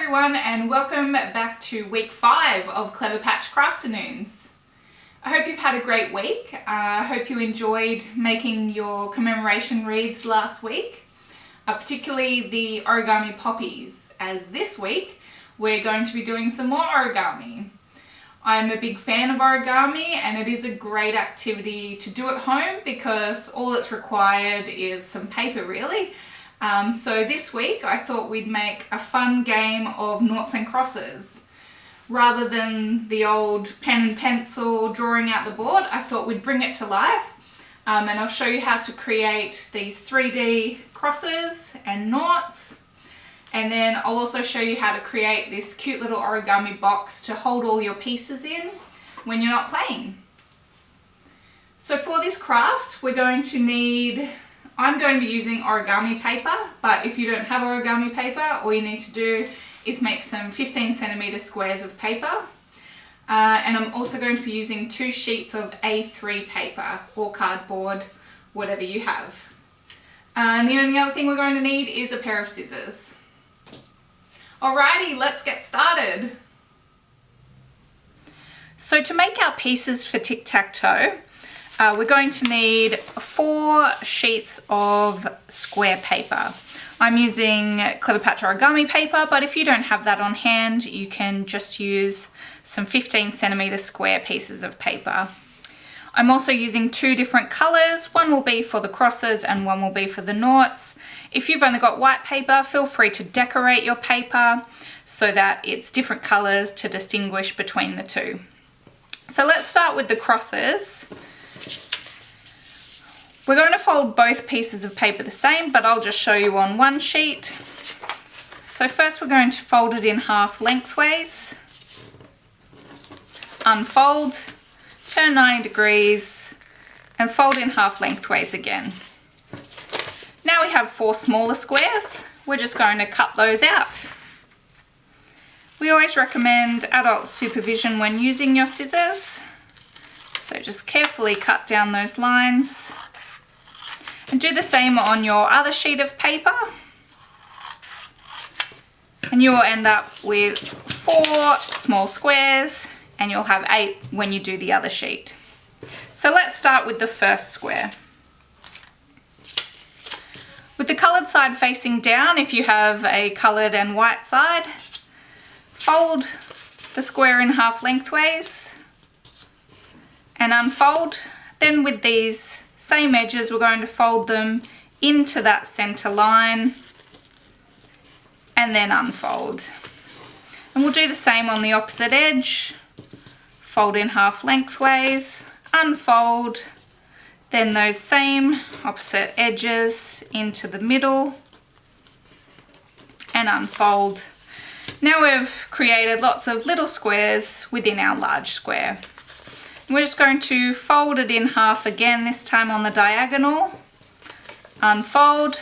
everyone and welcome back to week 5 of CleverPatch Crafternoons. I hope you've had a great week. I hope you enjoyed making your commemoration wreaths last week, particularly the origami poppies, as this week we're going to be doing some more origami. I'm a big fan of origami and it is a great activity to do at home because all that's required is some paper really. So this week I thought we'd make a fun game of noughts and crosses. Rather than the old pen and pencil drawing out the board, I thought we'd bring it to life and I'll show you how to create these 3D crosses and noughts, and then I'll also show you how to create this cute little origami box to hold all your pieces in when you're not playing. So for this craft we're going to need, I'm going to be using origami paper, but if you don't have origami paper, all you need to do is make some 15cm squares of paper. And I'm also going to be using 2 sheets of A3 paper or cardboard, whatever you have. And the only other thing we're going to need is a pair of scissors. Alrighty, let's get started. So to make our pieces for Tic Tac Toe, we're going to need 4 sheets of square paper. I'm using CleverPatch origami paper, but if you don't have that on hand, you can just use some 15cm square pieces of paper. I'm also using 2 different colors. One will be for the crosses and one will be for the noughts. If you've only got white paper, feel free to decorate your paper so that it's different colors to distinguish between the two. So let's start with the crosses. We're going to fold both pieces of paper the same, but I'll just show you on one sheet. So first we're going to fold it in half lengthways, unfold, turn 90 degrees, and fold in half lengthways again. Now we have 4 smaller squares. We're just going to cut those out. We always recommend adult supervision when using your scissors. So just carefully cut down those lines. And do the same on your other sheet of paper. And you will end up with 4 small squares and you'll have 8 when you do the other sheet. So let's start with the first square. With the coloured side facing down, if you have a coloured and white side, fold the square in half lengthways and unfold. Then with these same edges, we're going to fold them into that center line and then unfold. And we'll do the same on the opposite edge. Fold in half lengthways, unfold, then those same opposite edges into the middle and unfold. Now we've created lots of little squares within our large square. We're just going to fold it in half again, this time on the diagonal, unfold,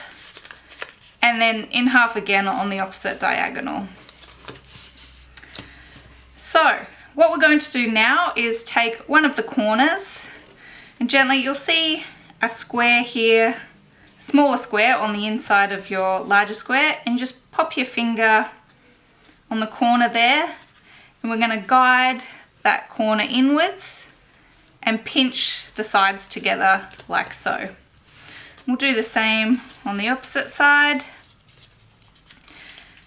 and then in half again on the opposite diagonal. So what we're going to do now is take one of the corners and gently, you'll see a square here, smaller square on the inside of your larger square, and just pop your finger on the corner there, and we're going to guide that corner inwards and pinch the sides together like so. We'll do the same on the opposite side.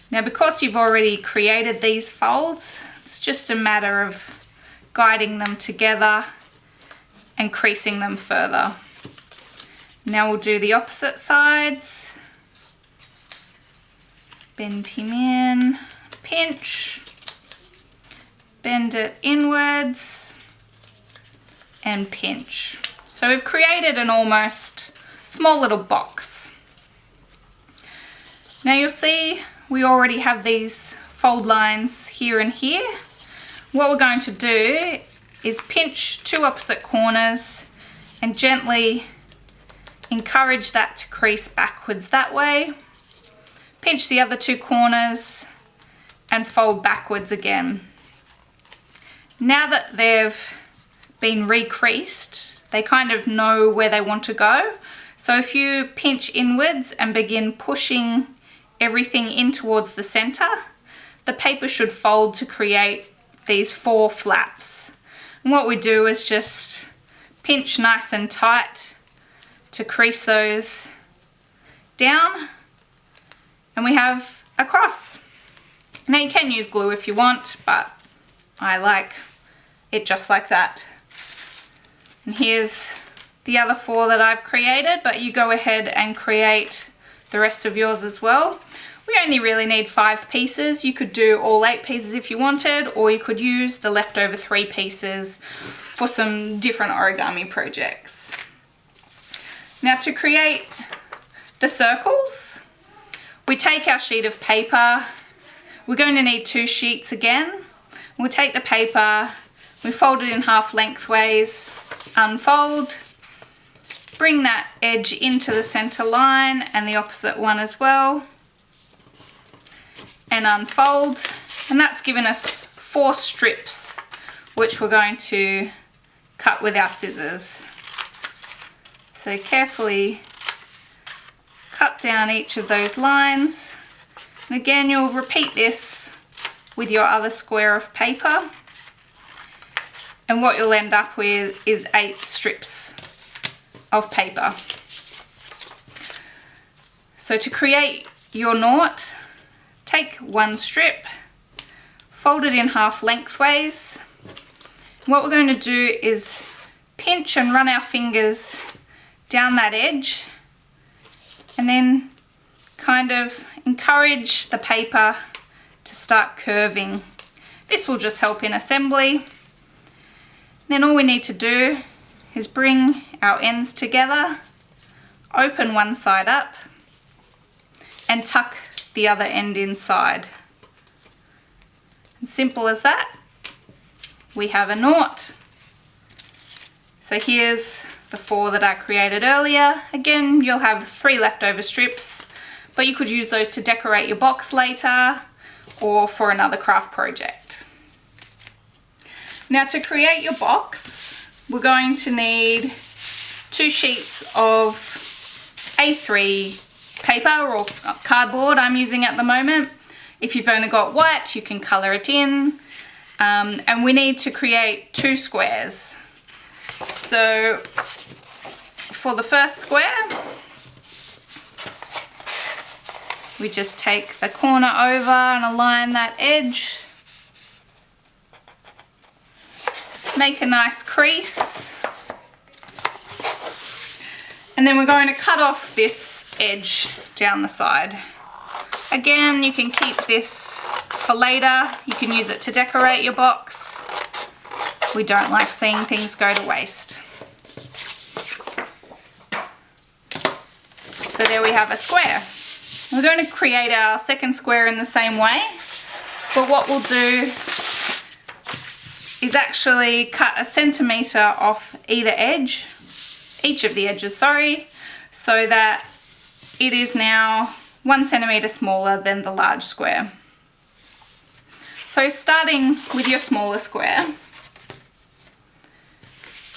Now because you've already created these folds, it's just a matter of guiding them together and creasing them further. Now we'll do the opposite sides. Bend him in, pinch, bend it inwards, and pinch. So we've created an almost small little box. Now you'll see we already have these fold lines here and here. What we're going to do is pinch 2 opposite corners and gently encourage that to crease backwards that way. Pinch the other 2 corners and fold backwards again. Now that they've been recreased, they kind of know where they want to go. So if you pinch inwards and begin pushing everything in towards the center, the paper should fold to create these 4 flaps. And what we do is just pinch nice and tight to crease those down, and we have a cross. Now you can use glue if you want, but I like it just like that. And here's the other 4 that I've created, but you go ahead and create the rest of yours as well. We only really need 5 pieces. You could do all 8 pieces if you wanted, or you could use the leftover 3 pieces for some different origami projects. Now to create the circles, we take our sheet of paper. We're going to need 2 sheets again. We'll take the paper, we fold it in half lengthways, unfold, bring that edge into the center line and the opposite one as well, and unfold, and that's given us 4 strips which we're going to cut with our scissors. So carefully cut down each of those lines, and again you'll repeat this with your other square of paper, and what you'll end up with is 8 strips of paper. So to create your knot, take 1 strip, fold it in half lengthways. What we're going to do is pinch and run our fingers down that edge, and then kind of encourage the paper to start curving. This will just help in assembly. Then all we need to do is bring our ends together, open one side up, and tuck the other end inside. And simple as that, we have a knot. So here's the 4 that I created earlier. Again, you'll have 3 leftover strips, but you could use those to decorate your box later or for another craft project. Now to create your box, we're going to need 2 sheets of A3 paper or cardboard I'm using at the moment. If you've only got white, you can colour it in. And we need to create 2 squares. So for the first square, we just take the corner over and align that edge. Make a nice crease. And then we're going to cut off this edge down the side. Again, you can keep this for later. You can use it to decorate your box. We don't like seeing things go to waste. So there we have a square. We're going to create our second square in the same way, but what we'll do is actually cut 1 centimetre off either edge, each of the edges, sorry, so that it is now 1 centimetre smaller than the large square. So starting with your smaller square,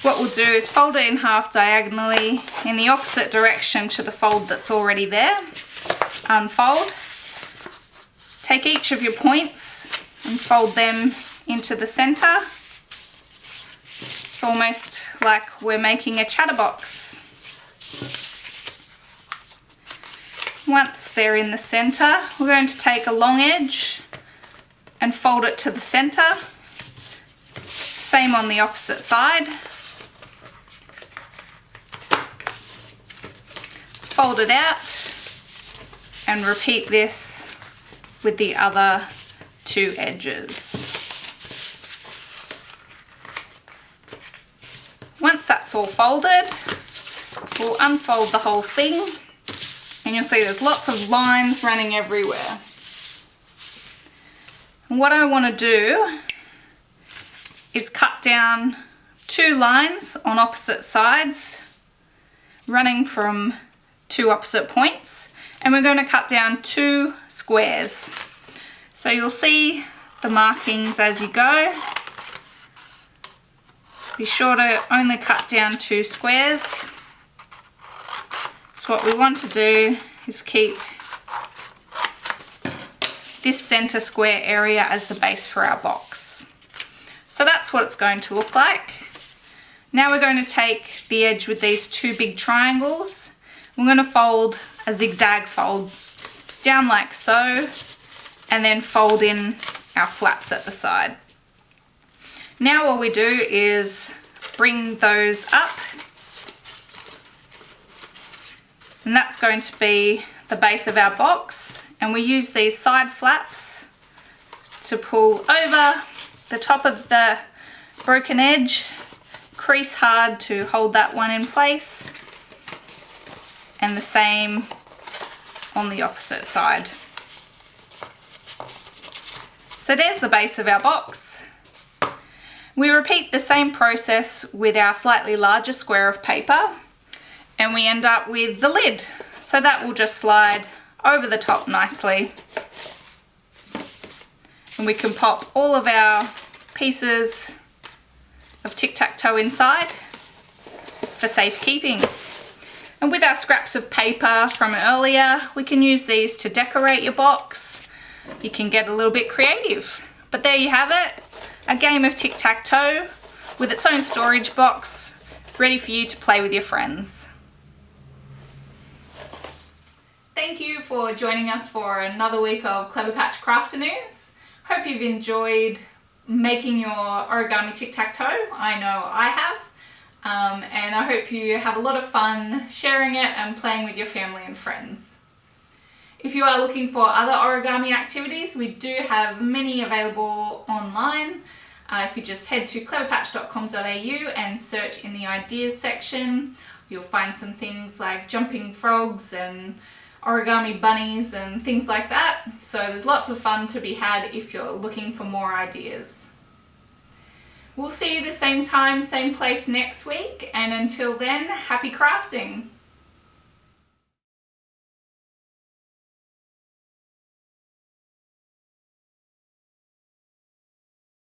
what we'll do is fold it in half diagonally in the opposite direction to the fold that's already there. Unfold, take each of your points and fold them into the center. It's almost like we're making a chatterbox. Once they're in the center, we're going to take a long edge and fold it to the center. Same on the opposite side. Fold it out and repeat this with the other 2 edges. Once that's all folded, we'll unfold the whole thing, and you'll see there's lots of lines running everywhere. And what I want to do is cut down 2 lines on opposite sides, running from 2 opposite points, and we're going to cut down 2 squares. So you'll see the markings as you go. Be sure to only cut down 2 squares. So what we want to do is keep this center square area as the base for our box. So that's what it's going to look like. Now we're going to take the edge with these two big triangles. We're going to fold a zigzag fold down like so, and then fold in our flaps at the side. Now all we do is bring those up, and that's going to be the base of our box, and we use these side flaps to pull over the top of the broken edge, crease hard to hold that one in place, and the same on the opposite side. So there's the base of our box. We repeat the same process with our slightly larger square of paper, and we end up with the lid. So that will just slide over the top nicely. And we can pop all of our pieces of Tic Tac Toe inside for safekeeping. And with our scraps of paper from earlier, we can use these to decorate your box. You can get a little bit creative. But there you have it, a game of Tic Tac Toe with its own storage box, ready for you to play with your friends. Thank you for joining us for another week of CleverPatch Crafternoons. Hope you've enjoyed making your origami Tic Tac Toe. I know I have. And I hope you have a lot of fun sharing it and playing with your family and friends. If you are looking for other origami activities, we do have many available online. If you just head to cleverpatch.com.au and search in the ideas section, you'll find some things like jumping frogs and origami bunnies and things like that. So there's lots of fun to be had if you're looking for more ideas. We'll see you the same time, same place next week, and until then, happy crafting!